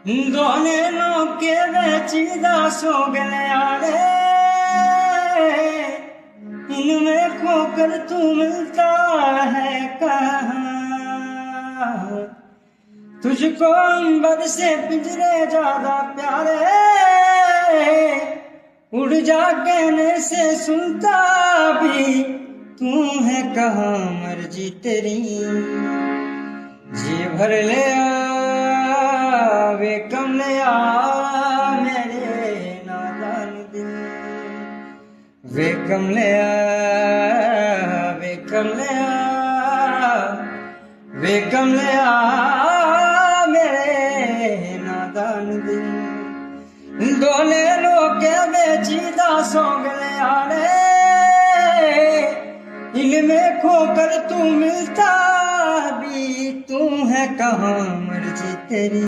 दोने नौके बेचीदा सो गया रे, इनमें खोकर तू मिलता है कहाँ। तुझको अंबर से पिंजरे ज्यादा प्यारे, उड़ जा कहने से सुनता भी तू है कहाँ। मर्जी तेरी जी भर ले आ, वे कम ले आ मेरे नादान दिल। वे कम ले आ, वे कम ले आ, वे कम ले आ मेरे नादान दिल। दोने लोके बेचीदा सो गया रे, इनमें खोकर तू मिलता भी तू है कहाँ। मर्जी तेरी।